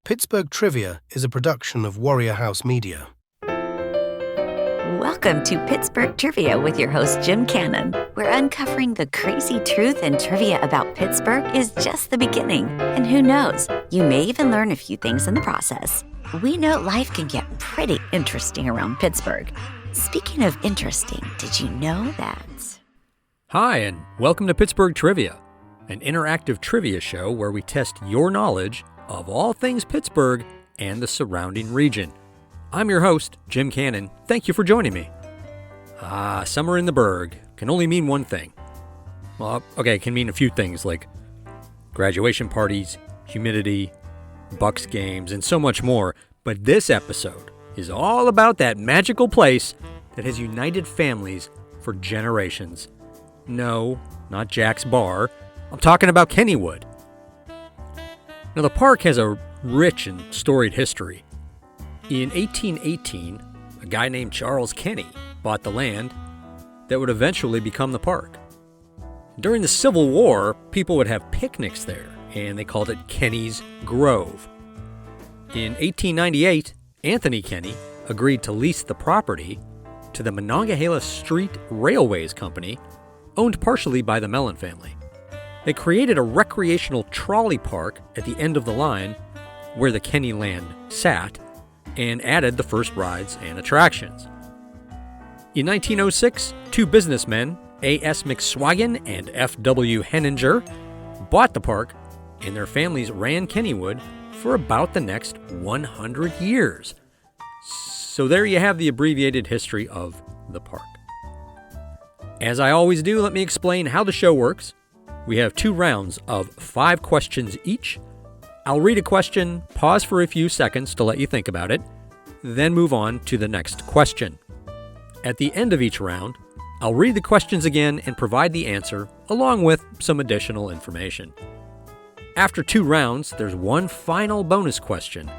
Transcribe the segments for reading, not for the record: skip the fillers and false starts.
Pittsburgh Trivia is a production of Warrior House Media. Welcome to Pittsburgh Trivia with your host, Jim Cannon, where uncovering the crazy truth and trivia about Pittsburgh is just the beginning. And who knows, you may even learn a few things in the process. We know life can get pretty interesting around Pittsburgh. Speaking of interesting, did you know that? Hi, and welcome to Pittsburgh Trivia, an interactive trivia show where we test your knowledge of all things Pittsburgh and the surrounding region. I'm your host, Jim Cannon. Thank you for joining me. Summer in the Burgh can only mean one thing. Well, okay, it can mean a few things like graduation parties, humidity, Bucks games, and so much more. But this episode is all about that magical place that has united families for generations. No, not Jack's Bar. I'm talking about Kennywood. Now, the park has a rich and storied history. In 1818, a guy named Charles Kenny bought the land that would eventually become the park. During the Civil War, people would have picnics there, and they called it Kenny's Grove. In 1898, Anthony Kenny agreed to lease the property to the Monongahela Street Railways Company, owned partially by the Mellon family. They created a recreational trolley park at the end of the line where the Kenny land sat and added the first rides and attractions. In 1906, two businessmen, A.S. McSwagan and F.W. Henninger, bought the park, and their families ran Kennywood for about the next 100 years. So there you have the abbreviated history of the park. As I always do, let me explain how the show works. We have 2 rounds of 5 questions each. I'll read a question, pause for a few seconds to let you think about it, then move on to the next question. At the end of each round, I'll read the questions again and provide the answer, along with some additional information. After 2 rounds, there's one final bonus question,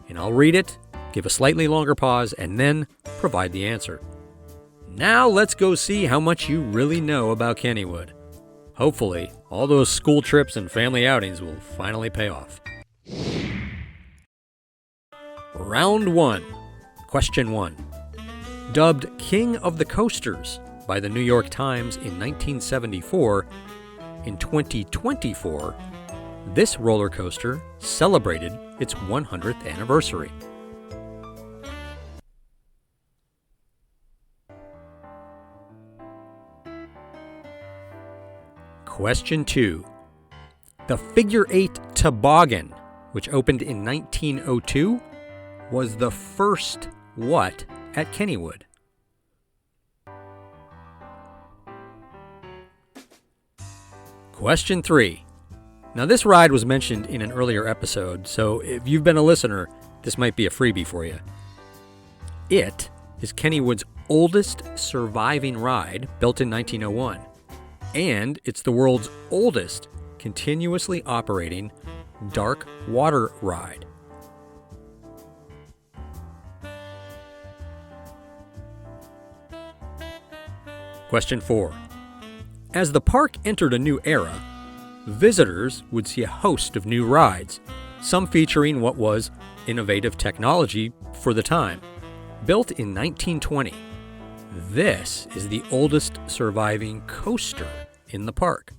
and I'll read it, give a slightly longer pause, and then provide the answer. Now let's go see how much you really know about Kennywood. Hopefully, all those school trips and family outings will finally pay off. Round 1. Question 1. Dubbed King of the Coasters by the New York Times in 1974, in 2024, this roller coaster celebrated its 100th anniversary. Question 2. The Figure 8 Toboggan, which opened in 1902, was the first what at Kennywood? Question 3. Now, this ride was mentioned in an earlier episode, so if you've been a listener, this might be a freebie for you. It is Kennywood's oldest surviving ride, built in 1901. And it's the world's oldest continuously operating dark water ride. Question 4. As the park entered a new era, visitors would see a host of new rides, some featuring what was innovative technology for the time. Built in 1920, this is the oldest surviving coaster in the park.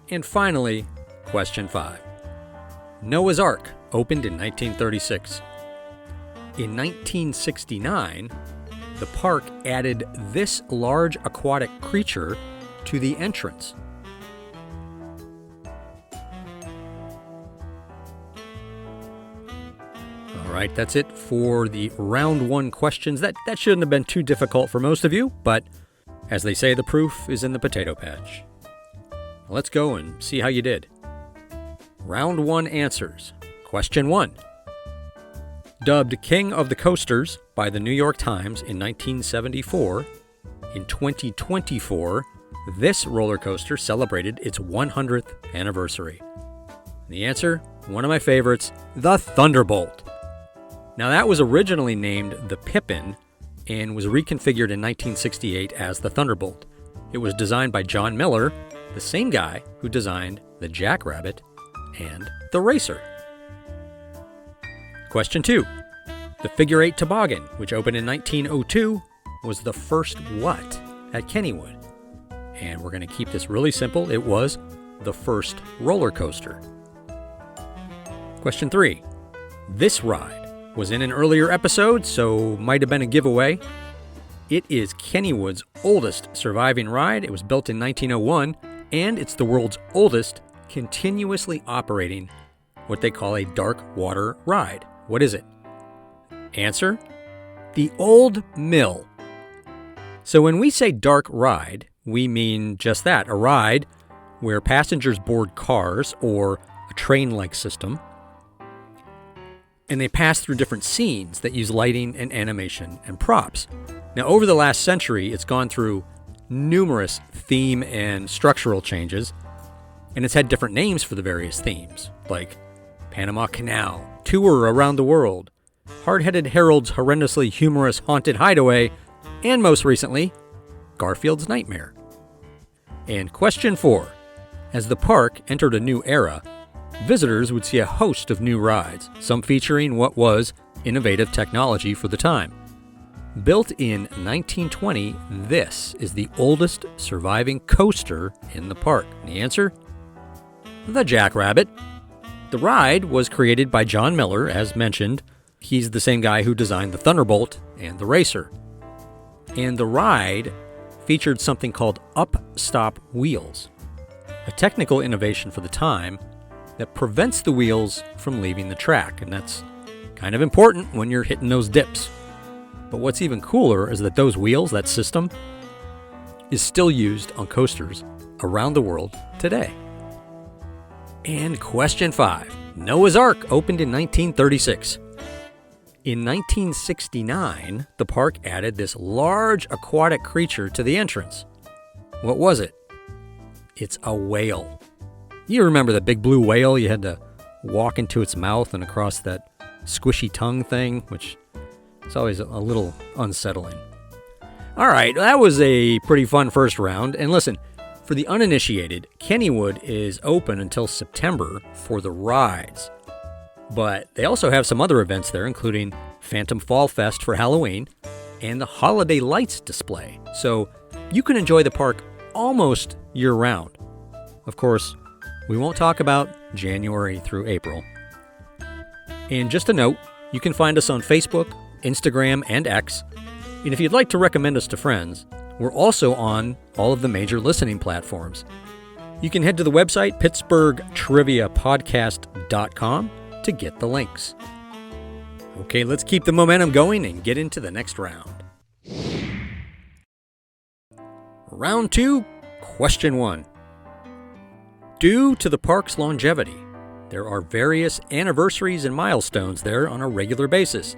And finally, question 5. Noah's Ark opened in 1936. In 1969, the park added this large aquatic creature to the entrance. All right, that's it for the round 1 questions. That shouldn't have been too difficult for most of you, but as they say, the proof is in the potato patch. Let's go and see how you did. Round 1 answers. Question 1. Dubbed King of the Coasters by the New York Times in 1974, in 2024, this roller coaster celebrated its 100th anniversary. The answer, one of my favorites, the Thunderbolt. Now, that was originally named the Pippin and was reconfigured in 1968 as the Thunderbolt. It was designed by John Miller, the same guy who designed the Jackrabbit and the Racer. Question 2. The Figure 8 Toboggan, which opened in 1902, was the first what at Kennywood? And we're going to keep this really simple. It was the first roller coaster. Question 3. This ride was in an earlier episode, so might have been a giveaway. It is Kennywood's oldest surviving ride. It was built in 1901, and it's the world's oldest continuously operating what they call a dark water ride. What is it? Answer: the Old Mill. So when we say dark ride, we mean just that, a ride where passengers board cars or a train-like system, and they pass through different scenes that use lighting and animation and props. Now, over the last century, it's gone through numerous theme and structural changes, and it's had different names for the various themes, like Panama Canal, Tour Around the World, Hard-Headed Harold's Horrendously Humorous Haunted Hideaway, and most recently, Garfield's Nightmare. And question 4. As the park entered a new era, visitors would see a host of new rides, some featuring what was innovative technology for the time. Built in 1920, this is the oldest surviving coaster in the park. And the answer? The Jackrabbit. The ride was created by John Miller, as mentioned. He's the same guy who designed the Thunderbolt and the Racer. And the ride featured something called up-stop wheels, a technical innovation for the time that prevents the wheels from leaving the track, and that's kind of important when you're hitting those dips. But what's even cooler is that those wheels, that system, is still used on coasters around the world today. And question 5. Noah's Ark opened in 1936. In 1969, the park added this large aquatic creature to the entrance. What was it? It's a whale. You remember the big blue whale? You had to walk into its mouth and across that squishy tongue thing, which is always a little unsettling. All right, that was a pretty fun first round. And listen, for the uninitiated, Kennywood is open until September for the rides. But they also have some other events there, including Phantom Fall Fest for Halloween and the Holiday Lights display. So you can enjoy the park almost year-round. Of course, we won't talk about January through April. And just a note, you can find us on Facebook, Instagram, and X. And if you'd like to recommend us to friends, we're also on all of the major listening platforms. You can head to the website, pittsburghtriviapodcast.com, to get the links. Okay, let's keep the momentum going and get into the next round. Round 2, question 1. Due to the park's longevity, there are various anniversaries and milestones there on a regular basis.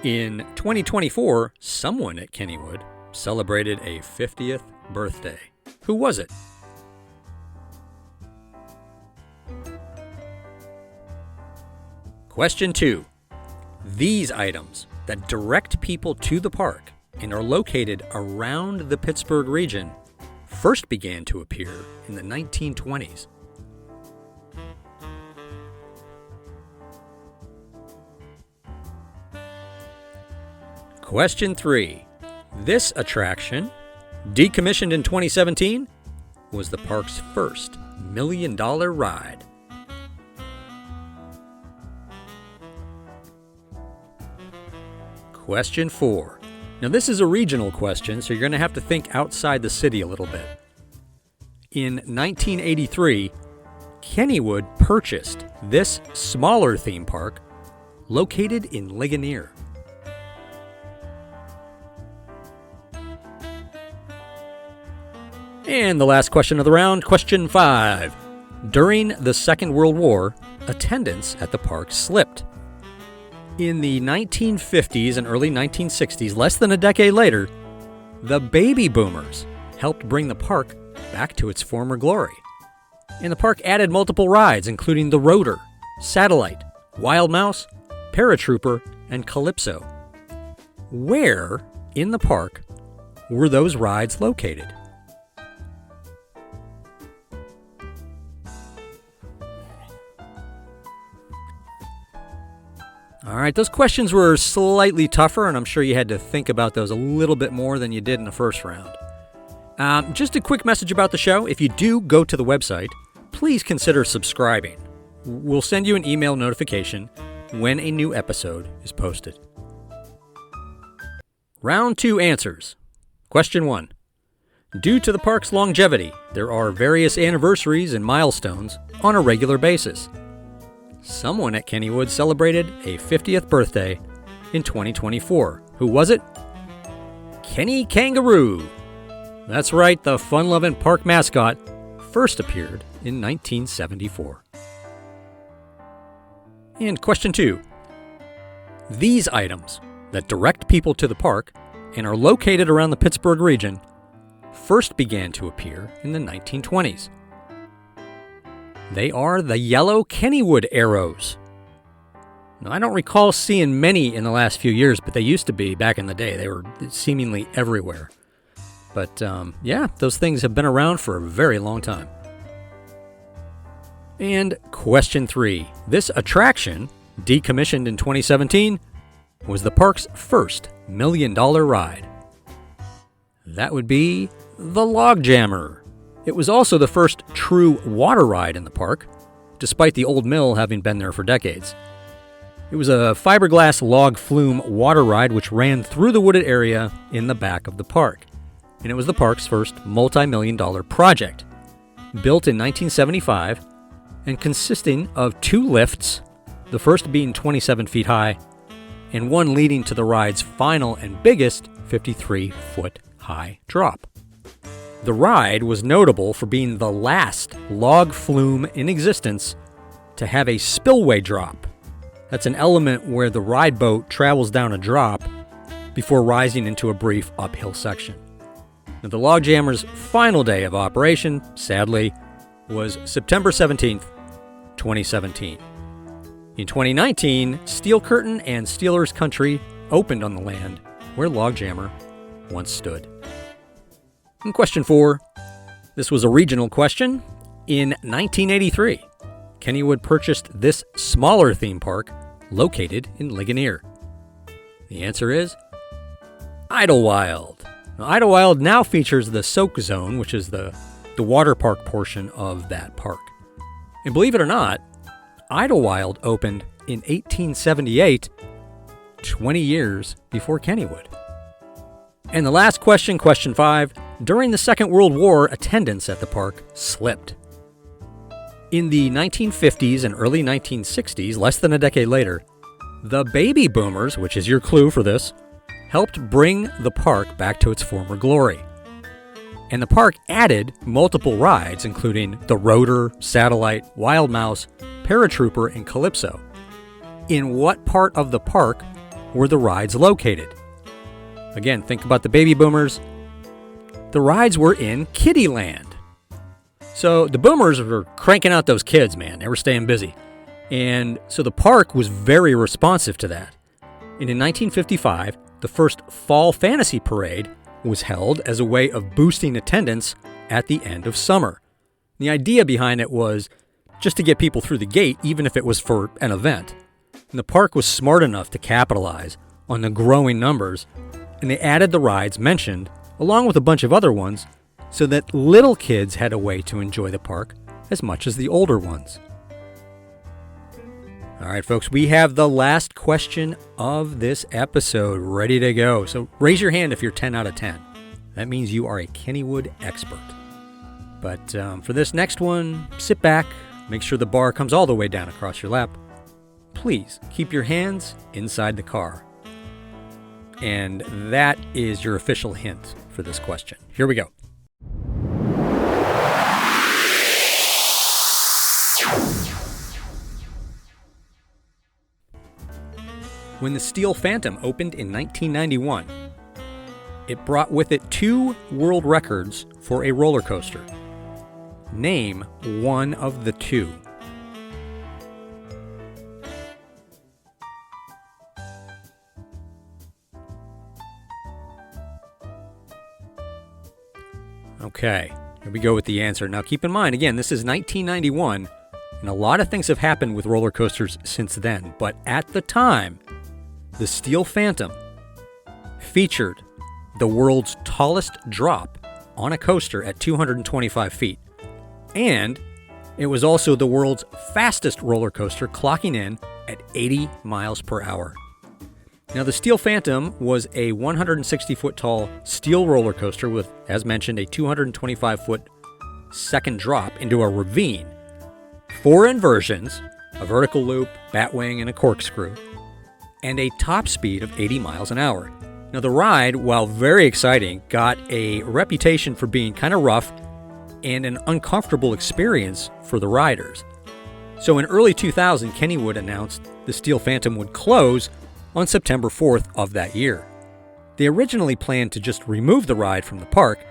In 2024, someone at Kennywood celebrated a 50th birthday. Who was it? Question 2. These items that direct people to the park and are located around the Pittsburgh region first began to appear in the 1920s. Question 3. This attraction, decommissioned in 2017, was the park's first $1 million ride. Question 4. Now this is a regional question, so you're going to have to think outside the city a little bit. In 1983, Kennywood purchased this smaller theme park located in Ligonier. And the last question of the round, question 5. During the Second World War, attendance at the park slipped. In the 1950s and early 1960s, less than a decade later, the baby boomers helped bring the park back to its former glory. And the park added multiple rides, including the Rotor, Satellite, Wild Mouse, Paratrooper, and Calypso. Where in the park were those rides located? All right, those questions were slightly tougher, and I'm sure you had to think about those a little bit more than you did in the first round. Just a quick message about the show. If you do go to the website, please consider subscribing. We'll send you an email notification when a new episode is posted. Round 2 answers. Question 1. Due to the park's longevity, there are various anniversaries and milestones on a regular basis. Someone at Kennywood celebrated a 50th birthday in 2024. Who was it? Kenny Kangaroo. That's right, the fun-loving park mascot first appeared in 1974. And question 2. These items that direct people to the park and are located around the Pittsburgh region first began to appear in the 1920s. They are the yellow Kennywood arrows. Now, I don't recall seeing many in the last few years, but they used to be back in the day. They were seemingly everywhere. But yeah, those things have been around for a very long time. And question 3. This attraction, decommissioned in 2017, was the park's first $1 million ride. That would be the Log Jammer. It was also the first true water ride in the park, despite the old mill having been there for decades. It was a fiberglass log flume water ride which ran through the wooded area in the back of the park. And it was the park's first multi-million-dollar project. Built in 1975 and consisting of 2 lifts, the first being 27 feet high, and one leading to the ride's final and biggest 53-foot high drop. The ride was notable for being the last log flume in existence to have a spillway drop. That's an element where the ride boat travels down a drop before rising into a brief uphill section. Now, the Log Jammer's final day of operation, sadly, was September 17th, 2017. In 2019, Steel Curtain and Steelers Country opened on the land where Log Jammer once stood. And question 4. This was a regional question. In 1983, Kennywood purchased this smaller theme park located in Ligonier. The answer is Idlewild. Now, Idlewild now features the Soak Zone, which is the water park portion of that park. And believe it or not, Idlewild opened in 1878, 20 years before Kennywood. And the last question, question 5. During the Second World War, attendance at the park slipped. In the 1950s and early 1960s, less than a decade later, the baby boomers, which is your clue for this, helped bring the park back to its former glory. And the park added multiple rides, including the Rotor, Satellite, Wild Mouse, Paratrooper, and Calypso. In what part of the park were the rides located? Again, think about the baby boomers. The rides were in Kiddyland. So the boomers were cranking out those kids, man. They were staying busy. And so the park was very responsive to that. And in 1955, the first Fall Fantasy Parade was held as a way of boosting attendance at the end of summer. The idea behind it was just to get people through the gate, even if it was for an event. And the park was smart enough to capitalize on the growing numbers, and they added the rides mentioned, along with a bunch of other ones, so that little kids had a way to enjoy the park as much as the older ones. All right, folks, we have the last question of this episode ready to go. So raise your hand if you're 10 out of 10. That means you are a Kennywood expert. But for this next one, sit back, make sure the bar comes all the way down across your lap. Please keep your hands inside the car. And that is your official hint for this question. Here we go. When the Steel Phantom opened in 1991, it brought with it 2 world records for a roller coaster. Name one of the 2. Okay, here we go with the answer. Now keep in mind, again, this is 1991, and a lot of things have happened with roller coasters since then. But at the time, the Steel Phantom featured the world's tallest drop on a coaster at 225 feet. And it was also the world's fastest roller coaster, clocking in at 80 miles per hour. Now, the Steel Phantom was a 160-foot tall steel roller coaster with, as mentioned, a 225-foot second drop into a ravine, 4 inversions, a vertical loop, batwing, and a corkscrew, and a top speed of 80 miles an hour. Now, the ride, while very exciting, got a reputation for being kind of rough and an uncomfortable experience for the riders. So in early 2000, Kennywood announced the Steel Phantom would close on September 4th of that year. They originally planned to just remove the ride from the park,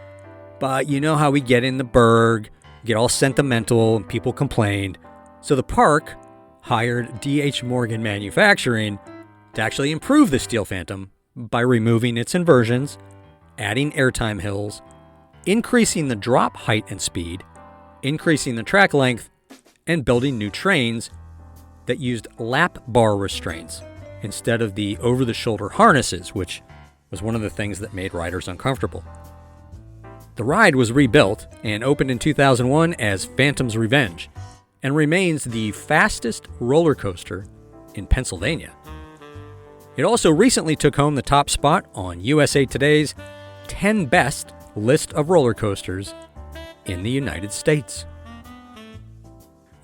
but you know how we get in the Berg, get all sentimental, and people complained. So the park hired D.H. Morgan Manufacturing to actually improve the Steel Phantom by removing its inversions, adding airtime hills, increasing the drop height and speed, increasing the track length, and building new trains that used lap bar restraints instead of the over-the-shoulder harnesses, which was one of the things that made riders uncomfortable. The ride was rebuilt and opened in 2001 as Phantom's Revenge and remains the fastest roller coaster in Pennsylvania. It also recently took home the top spot on USA Today's 10 Best list of roller coasters in the United States.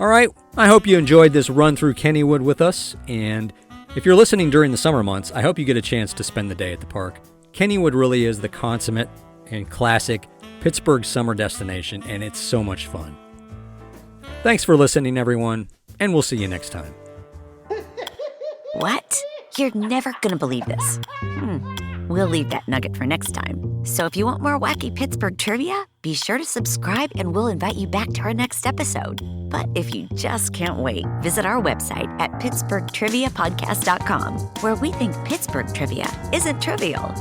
All right, I hope you enjoyed this run through Kennywood with us, and if you're listening during the summer months, I hope you get a chance to spend the day at the park. Kennywood really is the consummate and classic Pittsburgh summer destination, and it's so much fun. Thanks for listening, everyone, and we'll see you next time. What? You're never gonna believe this. We'll leave that nugget for next time. So if you want more wacky Pittsburgh trivia, be sure to subscribe and we'll invite you back to our next episode. But if you just can't wait, visit our website at pittsburghtriviapodcast.com, where we think Pittsburgh trivia isn't trivial.